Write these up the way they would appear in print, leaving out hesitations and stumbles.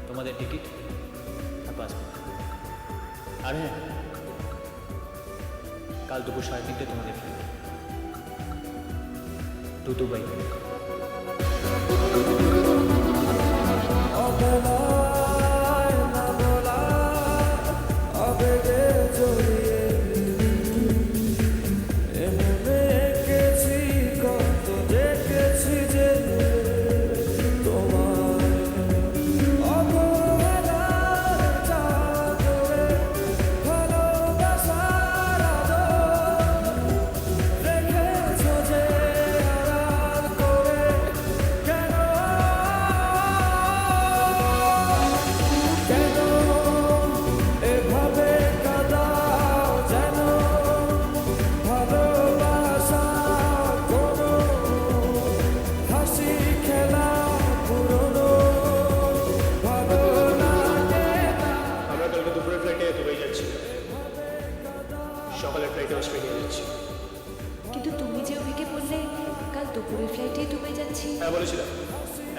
তোমাদের টিকিট আর পাসপোর্ট। আর হ্যাঁ, কাল দুপুর 3:30 তোমাদের ফ্লাইট টু দুবাই। সকালের ফ্লাইটে অস্ট্রেলিয়া যাচ্ছি। কিন্তু তুমি যে ওকে বললে কাল দুপুরের ফ্লাইটে দুবাই যাচ্ছি। হ্যাঁ বলেছিলাম,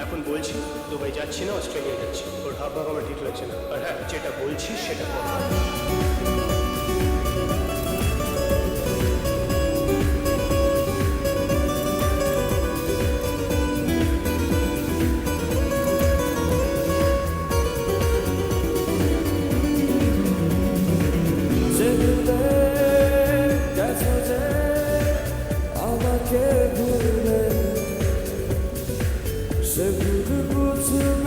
এখন বলছি দুবাই যাচ্ছি না, অস্ট্রেলিয়া যাচ্ছি। ওর ভাব ভাব আমার ঠিক লাগছে না। আর হ্যাঁ, যেটা বলছি সেটা আমাকে ভুলে সে ভুল বুঝবে।